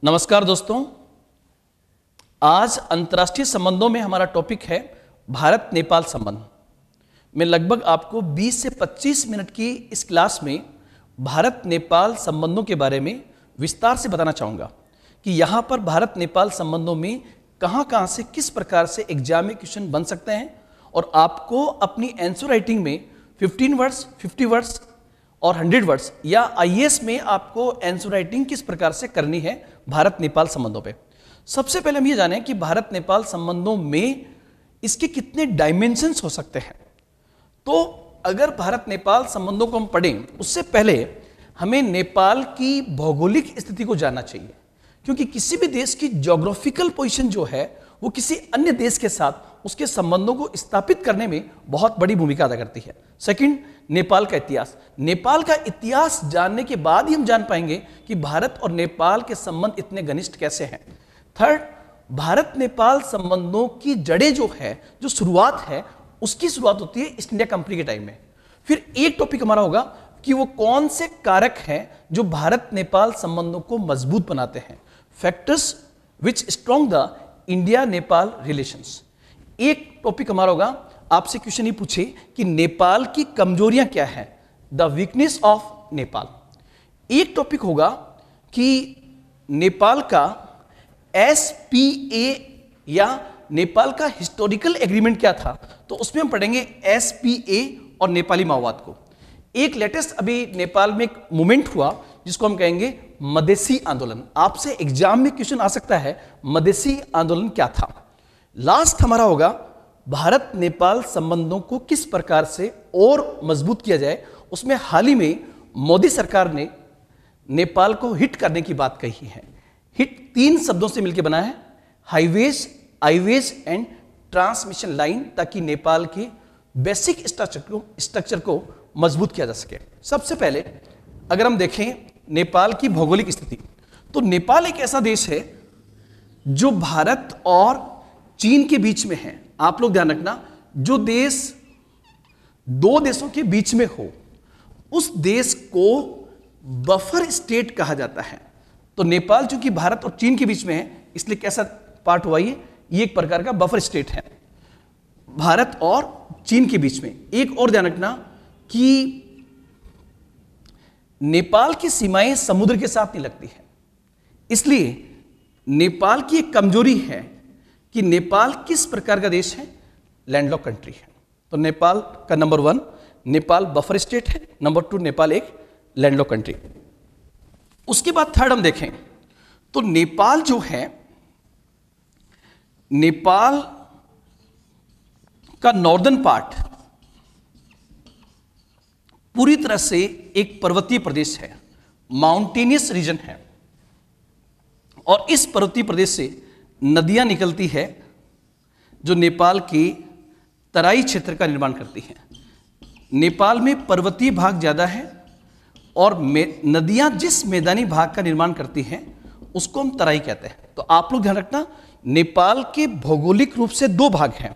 नमस्कार दोस्तों, आज अंतर्राष्ट्रीय संबंधों में हमारा टॉपिक है भारत नेपाल संबंध। मैं लगभग आपको 20 से 25 मिनट की इस क्लास में भारत नेपाल संबंधों के बारे में विस्तार से बताना चाहूँगा कि यहाँ पर भारत नेपाल संबंधों में कहाँ से किस प्रकार से एग्जाम में क्वेश्चन बन सकते हैं और आपको अपनी आंसर राइटिंग में 15 वर्ड्स, 50 वर्ड्स और 100 वर्ड्स या आईएएस में आपको आंसर राइटिंग किस प्रकार से करनी है भारत नेपाल संबंधों पे। सबसे पहले हम ये जानें कि भारत नेपाल संबंधों में इसके कितने डायमेंशंस हो सकते हैं। तो अगर भारत नेपाल संबंधों को हम पढ़ें उससे पहले हमें नेपाल की भौगोलिक स्थिति को जानना चाहिए, क्योंकि किसी भी देश की ज्योग्राफिकल पोजीशन जो है वो किसी अन्य देश के साथ उसके संबंधों को स्थापित करने में बहुत बड़ी भूमिका अदा करती है। सेकंड, नेपाल का इतिहास। नेपाल का इतिहास जानने के बाद ही हम जान पाएंगे कि भारत और नेपाल के संबंध इतने घनिष्ठ कैसे हैं। थर्ड, भारत नेपाल संबंधों की जड़ें जो है, जो शुरुआत है, उसकी शुरुआत होती है ईस्ट इंडिया कंपनी के टाइम में। फिर एक टॉपिक हमारा होगा कि वो कौन से कारक हैं जो भारत नेपाल संबंधों को मजबूत बनाते हैं, factors which strong the India Nepal relations. एक टॉपिक हमारा होगा, आपसे क्वेश्चन ये पूछे कि नेपाल की कमजोरियां क्या है, द वीकनेस ऑफ नेपाल। एक टॉपिक होगा कि नेपाल का एसपीए या नेपाल का हिस्टोरिकल एग्रीमेंट क्या था, तो उसमें हम पढ़ेंगे एसपीए और नेपाली माओवाद को। एक लेटेस्ट अभी नेपाल में एक मूवमेंट हुआ जिसको हम कहेंगे मधेसी आंदोलन। आपसे एग्जाम में क्वेश्चन आ सकता है मधेसी आंदोलन क्या था। लास्ट हमारा होगा भारत नेपाल संबंधों को किस प्रकार से और मजबूत किया जाए। उसमें हाल ही में मोदी सरकार ने नेपाल को हिट करने की बात कही है। हिट 3 शब्दों से मिलकर बना है, हाईवेज, आईवेज एंड ट्रांसमिशन लाइन, ताकि नेपाल के बेसिक स्ट्रक्चर को मजबूत किया जा सके। सबसे पहले अगर हम देखें नेपाल की भौगोलिक स्थिति, तो नेपाल एक ऐसा देश है जो भारत और चीन के बीच में है। आप लोग ध्यान रखना, जो देश 2 देशों के बीच में हो उस देश को बफर स्टेट कहा जाता है। तो नेपाल चूंकि भारत और चीन के बीच में है, इसलिए कैसा पार्ट हुआ ये एक प्रकार का बफर स्टेट है भारत और चीन के बीच में। एक और ध्यान रखना कि नेपाल की सीमाएं समुद्र के साथ नहीं लगती है, इसलिए नेपाल की एक कमजोरी है कि नेपाल किस प्रकार का देश है, लैंडलॉक कंट्री है। तो नेपाल का नंबर 1, नेपाल बफर स्टेट है। नंबर 2, नेपाल एक लैंडलॉक कंट्री। उसके बाद थर्ड हम देखें तो नेपाल जो है, नेपाल का नॉर्दर्न पार्ट पूरी तरह से एक पर्वतीय प्रदेश है, माउंटेनियस रीजन है, और इस पर्वतीय प्रदेश से नदियां निकलती है जो नेपाल के तराई क्षेत्र का निर्माण करती हैं। नेपाल में पर्वतीय भाग ज़्यादा है और नदियां जिस मैदानी भाग का निर्माण करती हैं उसको हम तराई कहते हैं। तो आप लोग ध्यान रखना, नेपाल के भौगोलिक रूप से 2 भाग हैं।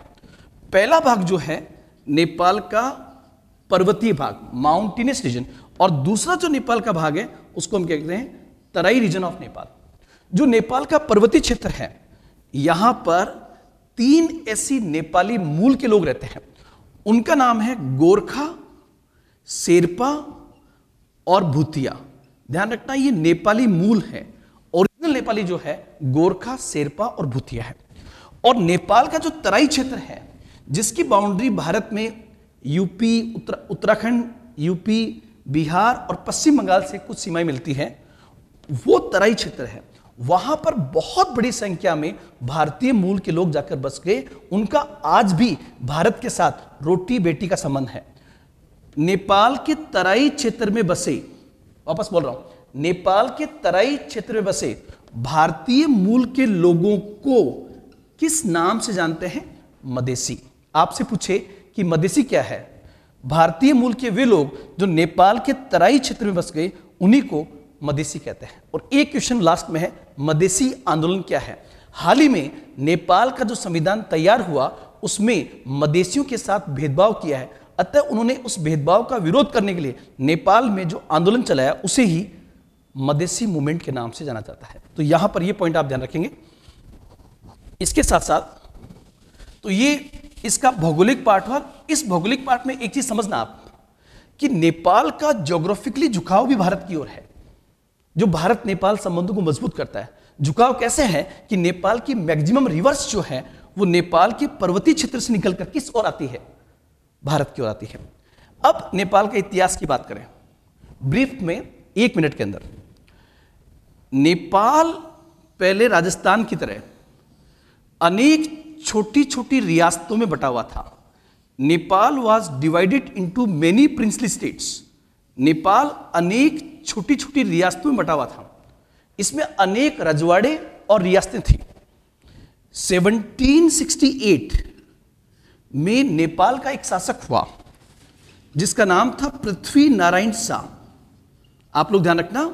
पहला भाग जो है नेपाल का पर्वतीय भाग, माउंटेनियस रीजन, और दूसरा जो नेपाल का भाग है उसको हम कहते हैं तराई रीजन ऑफ नेपाल। जो नेपाल का पर्वतीय क्षेत्र है, यहां पर 3 ऐसी नेपाली मूल के लोग रहते हैं। उनका नाम है गोरखा, शेरपा और भूतिया। ध्यान रखना, ये नेपाली मूल है। ओरिजिनल नेपाली जो है गोरखा, शेरपा और भूतिया है। और नेपाल का जो तराई क्षेत्र है, जिसकी बाउंड्री भारत में यूपी, उत्तराखंड, यूपी, बिहार और पश्चिम बंगाल से कुछ सीमाएं मिलती हैं, वो तराई क्षेत्र है। वहां पर बहुत बड़ी संख्या में भारतीय मूल के लोग जाकर बस गए। उनका आज भी भारत के साथ रोटी बेटी का संबंध है। नेपाल के तराई क्षेत्र में बसे, वापस बोल रहा हूं, नेपाल के तराई क्षेत्र में बसे भारतीय मूल के लोगों को किस नाम से जानते हैं? मधेसी। आपसे पूछे कि मधेसी क्या है, भारतीय मूल के वे लोग जो नेपाल के तराई क्षेत्र में बस गए उन्हीं को मधेसी कहते हैं। और एक क्वेश्चन लास्ट में है, मधेसी आंदोलन क्या है? हाल ही में नेपाल का जो संविधान तैयार हुआ उसमें मधेसियों के साथ भेदभाव किया है, अतः उन्होंने उस भेदभाव का विरोध करने के लिए नेपाल में जो आंदोलन चलाया उसे ही मदेशी मूवमेंट के नाम से जाना जाता है। तो यहां पर ये पॉइंट आप ध्यान रखेंगे। इसके साथ साथ तो ये इसका भौगोलिक पार्ट हुआ। इस भौगोलिक पार्ट में एक चीज समझना आप कि नेपाल का ज्योग्राफिकली झुकाव भी भारत की ओर है, जो भारत नेपाल संबंधों को मजबूत करता है। झुकाव कैसे है कि नेपाल की मैक्सिमम रिवर्स जो है वो नेपाल के पर्वतीय क्षेत्र से निकलकर किस ओर आती है, भारत की ओर आती है। अब नेपाल के इतिहास की बात करें ब्रीफ में 1 मिनट के अंदर। नेपाल पहले राजस्थान की तरह अनेक छोटी छोटी रियासतों में बटा हुआ था। Nepal was divided into many princely states. Nepal अनेक छोटी छोटी रियासतों में बटा हुआ था। इसमें अनेक रजवाड़े और रियासतें थी। 1768 में नेपाल का एक शासक हुआ जिसका नाम था पृथ्वी नारायण शाह। आप लोग ध्यान रखना,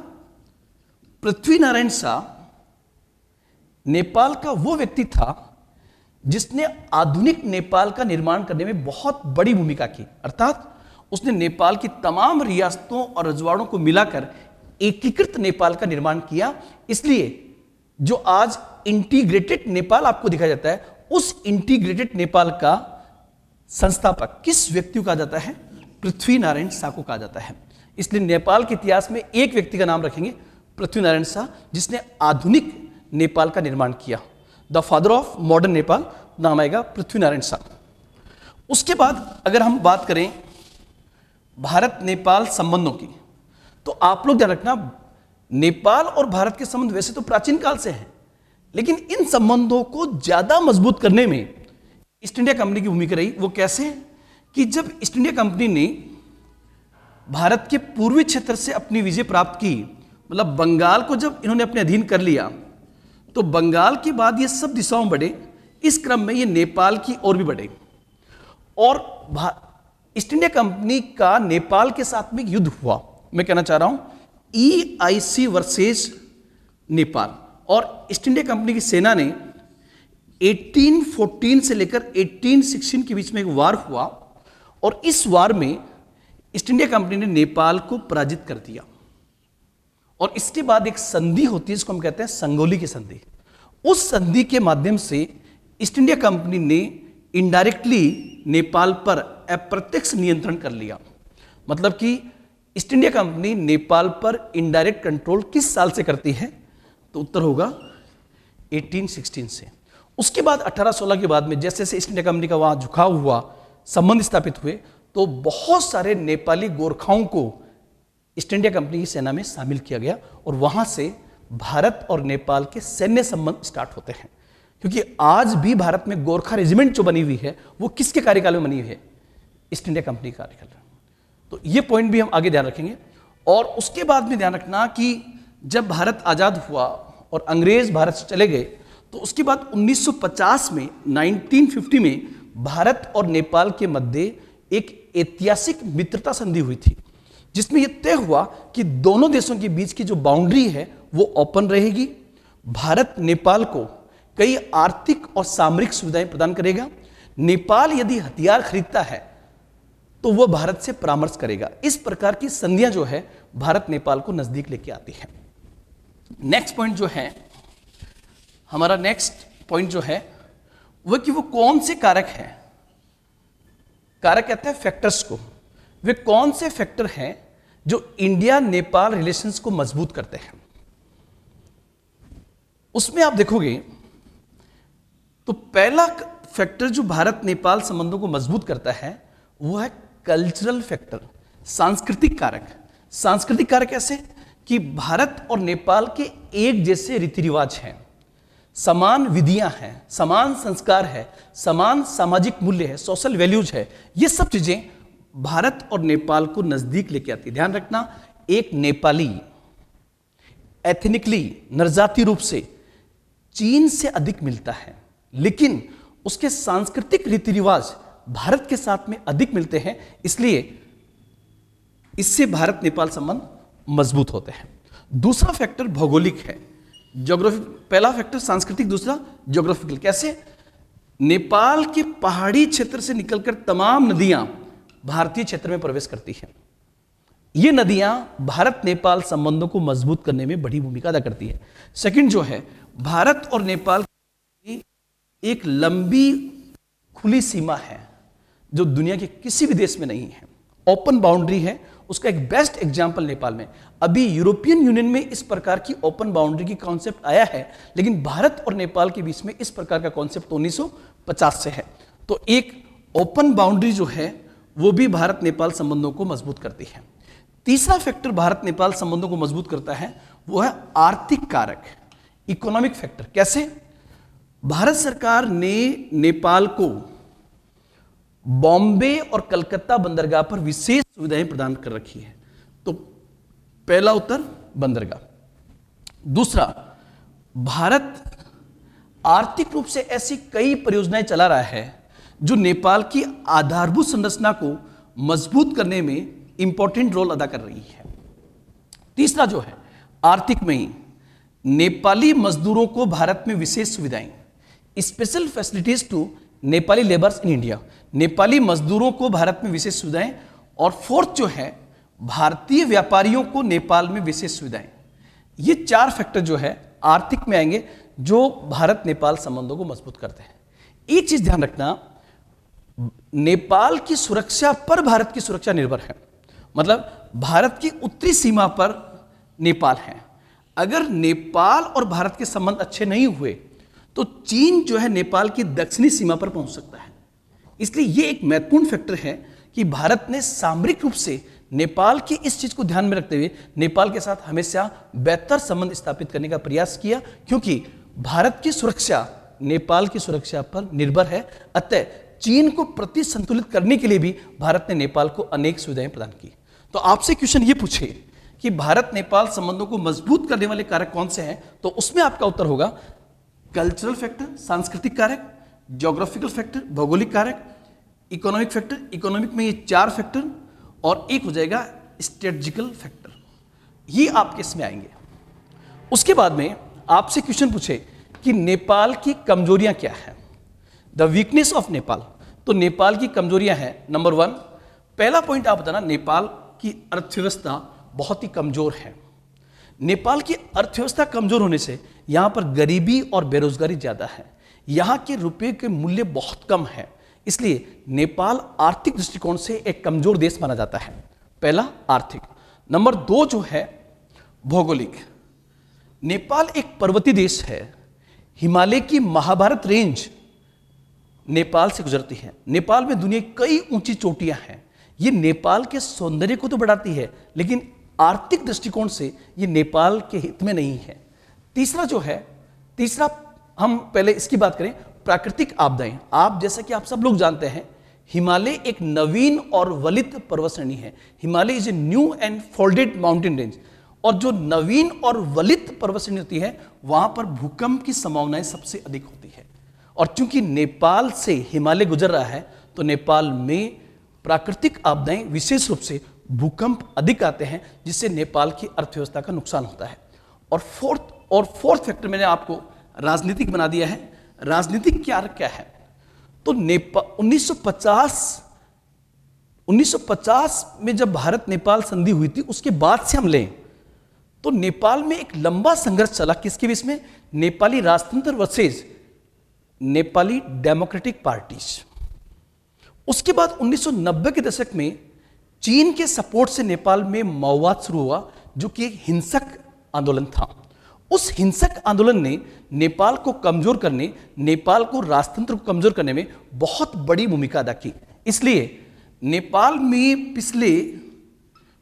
पृथ्वी नारायण शाह नेपाल का वो व्यक्ति था जिसने आधुनिक नेपाल का निर्माण करने में बहुत बड़ी भूमिका की। अर्थात उसने नेपाल की तमाम रियासतों और रजवाड़ों को मिलाकर एकीकृत नेपाल का निर्माण किया। इसलिए जो आज इंटीग्रेटेड नेपाल आपको दिखाया जाता है, उस इंटीग्रेटेड नेपाल का संस्थापक किस व्यक्ति को कहा जाता है? पृथ्वी नारायण शाह को कहा जाता है। इसलिए नेपाल के इतिहास में एक व्यक्ति का नाम रखेंगे, पृथ्वी नारायण शाह, जिसने आधुनिक नेपाल का निर्माण किया। The father of modern Nepal नाम आएगा पृथ्वी नारायण शाह। उसके बाद अगर हम बात करें भारत नेपाल संबंधों की, तो आप लोग ध्यान रखना, नेपाल और भारत के संबंध वैसे तो प्राचीन काल से हैं, लेकिन इन संबंधों को ज्यादा मजबूत करने में ईस्ट इंडिया कंपनी की भूमिका रही। वो कैसे कि जब ईस्ट इंडिया कंपनी ने भारत के पूर्वी क्षेत्र से अपनी विजय प्राप्त की, मतलब बंगाल को जब इन्होंने अपने अधीन कर लिया, तो बंगाल के बाद ये सब दिशाओं में बढ़े। इस क्रम में ये नेपाल की ओर भी बढ़े और ईस्ट इंडिया कंपनी का नेपाल के साथ में युद्ध हुआ। मैं कहना चाह रहा हूं EIC वर्सेस नेपाल। और ईस्ट इंडिया कंपनी की सेना ने 1814 से लेकर 1816 के बीच में एक वार हुआ और इस वार में ईस्ट इंडिया कंपनी ने नेपाल को पराजित कर दिया। और इसके बाद एक संधि होती है जिसको हम कहते हैं संगोली की संधि। उस संधि के माध्यम से ईस्ट इंडिया कंपनी ने इनडायरेक्टली नेपाल पर अप्रत्यक्ष नियंत्रण कर लिया। मतलब कि ईस्ट इंडिया कंपनी नेपाल पर इनडायरेक्ट कंट्रोल किस साल से करती है? तो उत्तर होगा 1816 से। उसके बाद 1816 के बाद में जैसे जैसे ईस्ट इंडिया कंपनी का वहां झुकाव हुआ, संबंध स्थापित हुए, तो बहुत सारे नेपाली गोरखाओं को ईस्ट इंडिया कंपनी की सेना में शामिल किया गया और वहां से भारत और नेपाल के सैन्य संबंध स्टार्ट होते हैं। क्योंकि आज भी भारत में गोरखा रेजिमेंट जो बनी हुई है वो किसके कार्यकाल में बनी हुई है? ईस्ट इंडिया कंपनी का कार्यकाल। तो ये पॉइंट भी हम आगे ध्यान रखेंगे। और उसके बाद में ध्यान रखना कि जब भारत आजाद हुआ और अंग्रेज भारत से चले गए, तो उसके बाद 1950 में 1950 में भारत और नेपाल के मध्य एक ऐतिहासिक मित्रता संधि हुई थी, जिसमें यह तय हुआ कि दोनों देशों के बीच की जो बाउंड्री है वो ओपन रहेगी। भारत नेपाल को कई आर्थिक और सामरिक सुविधाएं प्रदान करेगा। नेपाल यदि हथियार खरीदता है तो वह भारत से परामर्श करेगा। इस प्रकार की संधियां जो है भारत नेपाल को नजदीक लेके आती है। नेक्स्ट पॉइंट जो है, हमारा नेक्स्ट पॉइंट जो है वह कि वो कौन से कारक हैं, कारक कहते हैं फैक्टर्स को। वे कौन से फैक्टर हैं जो इंडिया नेपाल रिलेशंस को मजबूत करते हैं? उसमें आप देखोगे तो पहला फैक्टर जो भारत नेपाल संबंधों को मजबूत करता है वो है कल्चरल फैक्टर, सांस्कृतिक कारक। सांस्कृतिक कारक ऐसे कि भारत और नेपाल के एक जैसे रीति रिवाज हैं, समान विधियां हैं, समान संस्कार है, समान सामाजिक मूल्य है, सोशल वैल्यूज है। ये सब चीजें भारत और नेपाल को नजदीक लेके आती है। ध्यान रखना, एक नेपाली एथनिकली नरजाती रूप से चीन से अधिक मिलता है, लेकिन उसके सांस्कृतिक रीति रिवाज भारत के साथ में अधिक मिलते हैं, इसलिए इससे भारत नेपाल संबंध मजबूत होते हैं। दूसरा फैक्टर भौगोलिक है, ज्योग्राफी। पहला फैक्टर सांस्कृतिक, दूसरा ज्योग्राफिकल। कैसे? नेपाल के पहाड़ी क्षेत्र से निकलकर तमाम नदियां भारतीय क्षेत्र में प्रवेश करती हैं। ये नदियां भारत नेपाल संबंधों को मजबूत करने में बड़ी भूमिका अदा करती है। सेकंड जो है, भारत और नेपाल की एक लंबी खुली सीमा है जो दुनिया के किसी भी देश में नहीं है, ओपन बाउंड्री है। उसका एक बेस्ट एग्जांपल नेपाल में, अभी यूरोपियन यूनियन में इस प्रकार की ओपन बाउंड्री की कॉन्सेप्ट आया है, लेकिन भारत और नेपाल के बीच में इस प्रकार का कॉन्सेप्ट 1950 से है। तो एक ओपन बाउंड्री जो है वो भी भारत नेपाल संबंधों को मजबूत करती है। तीसरा फैक्टर भारत नेपाल संबंधों को मजबूत करता है वो है आर्थिक कारक, इकोनॉमिक फैक्टर। कैसे? भारत सरकार ने नेपाल को बॉम्बे और कलकत्ता बंदरगाह पर विशेष सुविधाएं प्रदान कर रखी है। तो पहला उत्तर बंदरगाह। दूसरा, भारत आर्थिक रूप से ऐसी कई परियोजनाएं चला रहा है जो नेपाल की आधारभूत संरचना को मजबूत करने में इंपॉर्टेंट रोल अदा कर रही है। तीसरा जो है आर्थिक में ही, नेपाली मजदूरों को भारत में विशेष सुविधाएं, special facilities to Nepali labours in India, Nepali मजदूरों को भारत में विशेष सुविधाएं। और फोर्थ जो है, भारतीय व्यापारियों को नेपाल में विशेष सुविधाएं। ये चार फैक्टर जो है आर्थिक में आएंगे जो भारत नेपाल संबंधों को मजबूत करते हैं। एक चीज ध्यान रखना, नेपाल की सुरक्षा पर भारत की सुरक्षा निर्भर है। मतलब भारत की उत्तरी सीमा पर नेपाल है, अगर नेपाल और भारत के संबंध अच्छे नहीं हुए तो चीन जो है नेपाल की दक्षिणी सीमा पर पहुंच सकता है। इसलिए यह एक महत्वपूर्ण फैक्टर है कि भारत ने सामरिक रूप से नेपाल की इस चीज को ध्यान में रखते हुए नेपाल के साथ हमेशा बेहतर संबंध स्थापित करने का प्रयास किया, क्योंकि भारत की सुरक्षा नेपाल की सुरक्षा पर निर्भर है। अतः चीन को प्रति संतुलित करने के लिए भी भारत ने नेपाल को अनेक सुविधाएं प्रदान की। तो आपसे क्वेश्चन ये पूछे कि भारत नेपाल संबंधों को मजबूत करने वाले कारक कौन से हैं, तो उसमें आपका उत्तर होगा कल्चरल फैक्टर, सांस्कृतिक कारक, ज्योग्राफिकल फैक्टर, भौगोलिक कारक, इकोनॉमिक फैक्टर। इकोनॉमिक में ये चार फैक्टर, और एक हो जाएगा स्ट्रेटेजिकल फैक्टर। ये आपके इसमें आएंगे। उसके बाद में आपसे क्वेश्चन पूछे कि नेपाल की कमजोरियां क्या है, द वीकनेस ऑफ नेपाल। तो नेपाल की कमजोरियां हैं, नंबर 1, पहला पॉइंट आप बताना, नेपाल की अर्थव्यवस्था बहुत ही कमजोर है। नेपाल की अर्थव्यवस्था कमजोर होने से यहां पर गरीबी और बेरोजगारी ज्यादा है, यहां के रुपए के मूल्य बहुत कम है, इसलिए नेपाल आर्थिक दृष्टिकोण से एक कमजोर देश माना जाता है। पहला आर्थिक। नंबर 2 जो है भौगोलिक। नेपाल एक पर्वतीय देश है, हिमालय की महाभारत रेंज नेपाल से गुजरती है। नेपाल में दुनिया की कई ऊंची चोटियां हैं, ये नेपाल के सौंदर्य को तो बढ़ाती है, लेकिन आर्थिक दृष्टिकोण से ये नेपाल के हित में नहीं है। तीसरा हम पहले इसकी बात करें, प्राकृतिक आपदाएं। आप जैसा कि आप सब लोग जानते हैं, हिमालय एक नवीन और वलित पर्वत श्रेणी है। Himalaya is a new and folded mountain range, और जो नवीन और वलित पर्वत श्रेणी होती है वहां पर भूकंप की संभावनाएं सबसे अधिक होती है। और चूंकि नेपाल से हिमालय गुजर रहा है तो नेपाल में प्राकृतिक आपदाएं, विशेष रूप से भूकंप अधिक आते हैं, जिससे नेपाल की अर्थव्यवस्था का नुकसान होता है। और फोर्थ फैक्टर मैंने आपको राजनीतिक बना दिया है। राजनीतिक क्या है, तो 1950 में जब भारत नेपाल संधि हुई थी, उसके बाद से हम लें तो नेपाल में एक लंबा संघर्ष चला। किसके बीच में? नेपाली राजतंत्र वर्सेस नेपाली डेमोक्रेटिक पार्टीज। उसके बाद 1990 के दशक में चीन के सपोर्ट से नेपाल में माओवाद शुरू हुआ, जो कि एक हिंसक आंदोलन था। उस हिंसक आंदोलन ने नेपाल को कमजोर करने, नेपाल को राजतंत्र को कमजोर करने में बहुत बड़ी भूमिका अदा की। इसलिए नेपाल में पिछले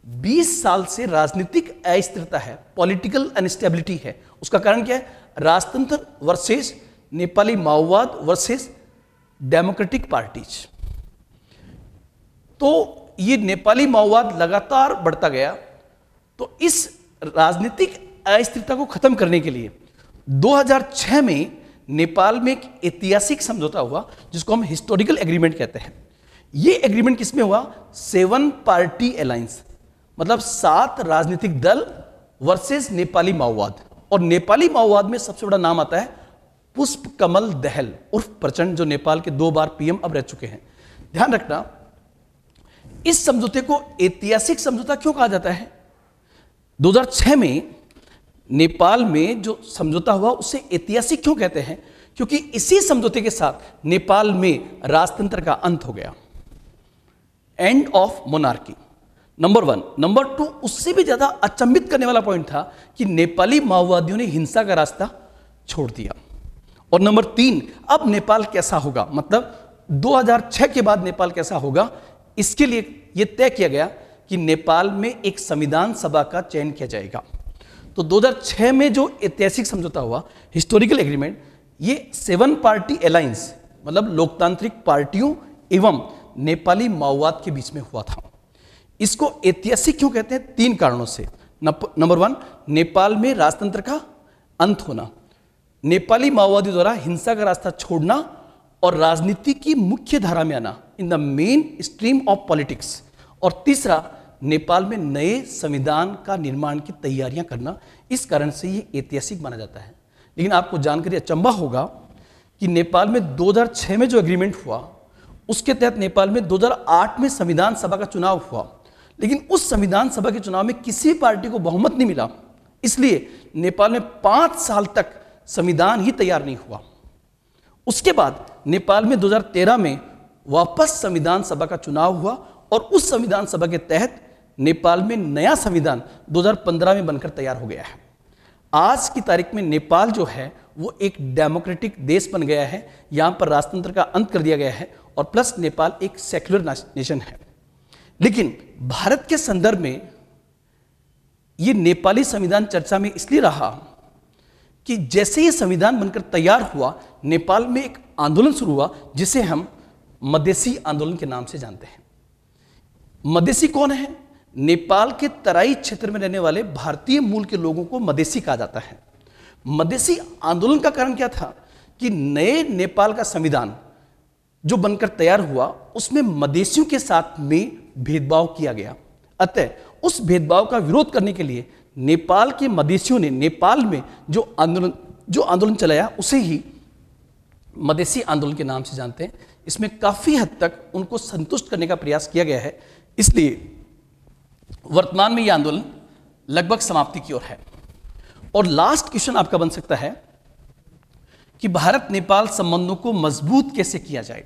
20 साल से राजनीतिक अस्थिरता है, पॉलिटिकल अनस्टेबिलिटी है। उसका कारण क्या है? राजतंत्र वर्सेस नेपाली माओवाद वर्सेस डेमोक्रेटिक पार्टीज। तो ये नेपाली माओवाद लगातार बढ़ता गया। तो इस राजनीतिक अस्थिरता को खत्म करने के लिए 2006 में नेपाल में एक ऐतिहासिक समझौता हुआ, जिसको हम हिस्टोरिकल एग्रीमेंट कहते हैं। ये एग्रीमेंट किसमें हुआ? 7 पार्टी अलायंस, मतलब 7 राजनीतिक दल वर्सेस नेपाली माओवाद। और नेपाली माओवाद में सबसे बड़ा नाम आता है पुष्प कमल दहल उर्फ प्रचंड, जो नेपाल के 2 बार पीएम अब रह चुके हैं। ध्यान रखना, इस समझौते को ऐतिहासिक समझौता क्यों कहा जाता है? 2006 में नेपाल में जो समझौता हुआ उसे ऐतिहासिक क्यों कहते हैं? क्योंकि इसी समझौते के साथ नेपाल में राजतंत्र का अंत हो गया, end of monarchy, number 1। Number 2, उससे भी ज्यादा अचंभित करने वाला पॉइंट था कि नेपाली माओवादियों ने हिंसा का रास्ता छोड़ दिया। और नंबर 3, अब नेपाल कैसा होगा, मतलब 2006 के बाद नेपाल कैसा होगा, इसके लिए यह तय किया गया कि नेपाल में एक संविधान सभा का चयन किया जाएगा। तो 2006 में जो ऐतिहासिक समझौता हुआ, हिस्टोरिकल एग्रीमेंट, ये 7 पार्टी अलायंस, मतलब लोकतांत्रिक पार्टियों एवं नेपाली माओवाद के बीच में हुआ था। इसको ऐतिहासिक क्यों कहते हैं? 3 कारणों से। नंबर 1, नेपाल में राजतंत्र का अंत होना, नेपाली माओवादी द्वारा हिंसा का रास्ता छोड़ना और राजनीति की मुख्य धारा में आना, in the main stream of politics. और तीसरा, नेपाल में नए संविधान का निर्माण की तैयारियां करना। इस कारण से ये ऐतिहासिक माना जाता है। लेकिन आपको जानकर अचंभा होगा कि नेपाल में 2006 में जो एग्रीमेंट हुआ उसके तहत नेपाल में 2008 में संविधान सभा का चुनाव हुआ, लेकिन उस संविधान सभा के चुनाव में किसी पार्टी को बहुमत नहीं मिला, इसलिए नेपाल में 5 साल तक संविधान ही तैयार नहीं हुआ। उसके बाद नेपाल में 2013 में वापस संविधान सभा का चुनाव हुआ और उस संविधान सभा के तहत नेपाल में नया संविधान 2015 में बनकर तैयार हो गया है। आज की तारीख में नेपाल जो है वो एक डेमोक्रेटिक देश बन गया है, यहां पर राजतंत्र का अंत कर दिया गया है और प्लस नेपाल एक सेक्युलर नेशन है। लेकिन भारत के संदर्भ में ये नेपाली संविधान चर्चा में इसलिए रहा कि जैसे ये संविधान बनकर तैयार हुआ, नेपाल में एक आंदोलन शुरू हुआ जिसे हम मधेसी आंदोलन के नाम से जानते हैं। मधेसी कौन है? नेपाल के तराई क्षेत्र में रहने वाले भारतीय मूल के लोगों को मधेसी कहा जाता है। मधेसी आंदोलन का कारण क्या था कि नए नेपाल का संविधान जो बनकर तैयार हुआ उसमें मधेसियों के साथ में भेदभाव किया गया। अतः उस भेदभाव का विरोध करने के लिए नेपाल के मधेसियों ने नेपाल में जो आंदोलन चलाया उसे ही मधेसी आंदोलन के नाम से जानते हैं। इसमें काफी हद तक उनको संतुष्ट करने का प्रयास किया गया है, इसलिए वर्तमान में यह आंदोलन लगभग समाप्ति की ओर है। और लास्ट क्वेश्चन आपका बन सकता है कि भारत नेपाल संबंधों को मजबूत कैसे किया जाए।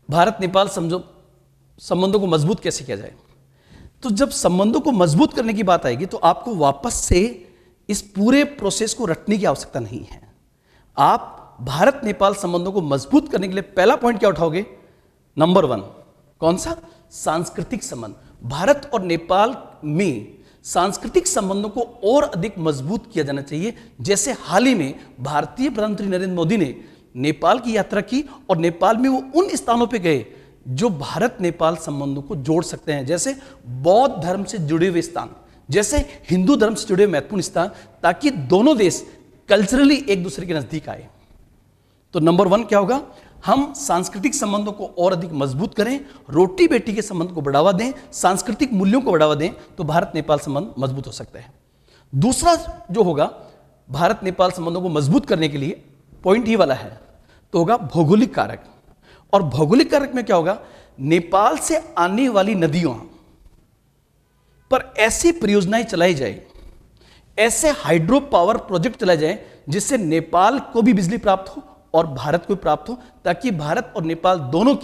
भारत नेपाल संबंधों को मजबूत कैसे किया जाए? तो जब संबंधों को मजबूत करने की बात आएगी तो आपको वापस से इस पूरे प्रोसेस को रटने की आवश्यकता नहीं है। आप भारत नेपाल संबंधों को मजबूत करने के लिए पहला पॉइंट क्या उठाओगे? नंबर 1, कौन सा? सांस्कृतिक संबंध। भारत और नेपाल में सांस्कृतिक संबंधों को और अधिक मजबूत किया जाना चाहिए। जैसे हाल ही में भारतीय प्रधानमंत्री नरेंद्र मोदी ने नेपाल की यात्रा की और नेपाल में वो उन स्थानों पे गए जो भारत नेपाल संबंधों को जोड़ सकते हैं, जैसे बौद्ध धर्म से जुड़े हुए स्थान, जैसे हिंदू धर्म से जुड़े हुए महत्वपूर्ण स्थान, ताकि दोनों देश कल्चरली एक दूसरे के नजदीक आए। तो नंबर 1 क्या होगा? हम सांस्कृतिक संबंधों को और अधिक मजबूत करें, रोटी बेटी के संबंध को बढ़ावा दें, सांस्कृतिक मूल्यों को बढ़ावा दें, तो भारत नेपाल संबंध मजबूत हो सकता है। दूसरा जो होगा भारत नेपाल संबंधों को मजबूत करने के लिए, पॉइंट ये वाला है, तो होगा भौगोलिक कारक। और भौगोलिक कारक में क्या होगा? नेपाल से आने वाली नदियों पर ऐसी परियोजनाएं चलाई जाए, ऐसे हाइड्रो पावर प्रोजेक्ट चलाए जाए जिससे नेपाल को भी बिजली प्राप्त हो और भारत को प्राप्त हो, ताकि भारत और नेपाल दोनों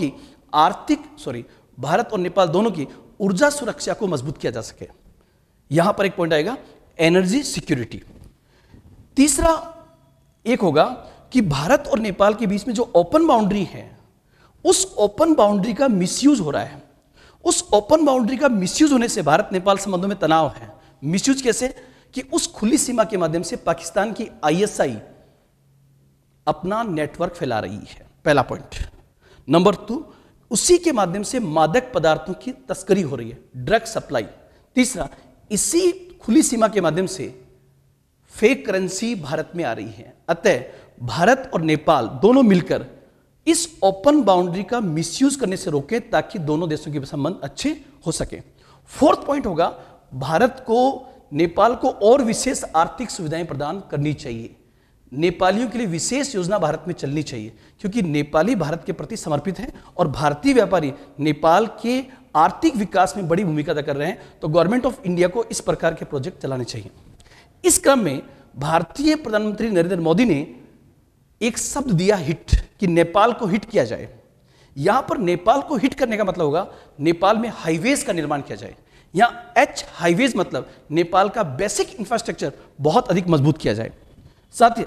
की ऊर्जा सुरक्षा को मजबूत किया जा सके। यहां पर एक पॉइंट आएगा, एनर्जी सिक्योरिटी। तीसरा एक होगा कि भारत और नेपाल के बीच में जो ओपन बाउंड्री है, उस ओपन बाउंड्री का मिसयूज हो रहा है। उस ओपन बाउंड्री का मिसयूज होने से भारत नेपाल संबंधों में तनाव है। मिसयूज कैसे? कि उस खुली सीमा के माध्यम से पाकिस्तान की आईएसआई अपना नेटवर्क फैला रही है, पहला पॉइंट। नंबर 2, उसी के माध्यम से मादक पदार्थों की तस्करी हो रही है, ड्रग सप्लाई। तीसरा, इसी खुली सीमा के माध्यम से फेक करेंसी भारत में आ रही है। अतः भारत और नेपाल दोनों मिलकर इस ओपन बाउंड्री का मिसयूज करने से रोकें, ताकि दोनों देशों के संबंध अच्छे हो सके। फोर्थ पॉइंट होगा, भारत को नेपाल को और विशेष आर्थिक सुविधाएं प्रदान करनी चाहिए। नेपालियों के लिए विशेष योजना भारत में चलनी चाहिए, क्योंकि नेपाली भारत के प्रति समर्पित हैं और भारतीय व्यापारी नेपाल के आर्थिक विकास में बड़ी भूमिका अदा कर रहे हैं। तो गवर्नमेंट ऑफ इंडिया को इस प्रकार के प्रोजेक्ट चलाने चाहिए। इस क्रम में भारतीय प्रधानमंत्री नरेंद्र मोदी ने एक शब्द दिया, हिट, कि नेपाल को हिट किया जाए। यहां पर नेपाल को हिट करने का मतलब होगा नेपाल में हाईवेज का निर्माण किया जाए। यहां एच हाईवेज मतलब नेपाल का बेसिक इंफ्रास्ट्रक्चर बहुत अधिक मजबूत किया जाए। साथ ही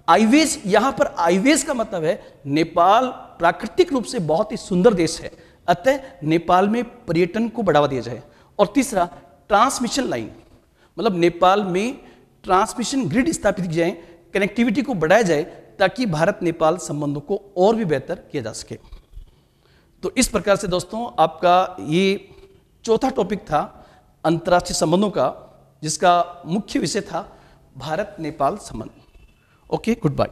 आईवेज, यहां पर आईवेज का मतलब है नेपाल प्राकृतिक रूप से बहुत ही सुंदर देश है, अतः नेपाल में पर्यटन को बढ़ावा दिया जाए। और तीसरा ट्रांसमिशन लाइन, मतलब नेपाल में ट्रांसमिशन ग्रिड स्थापित की जाए, कनेक्टिविटी को बढ़ाया जाए ताकि भारत नेपाल संबंधों को और भी बेहतर किया जा सके। तो इस प्रकार से दोस्तों आपका ये चौथा टॉपिक था अंतर्राष्ट्रीय संबंधों का, जिसका मुख्य विषय था भारत नेपाल संबंध। Okay, good bye.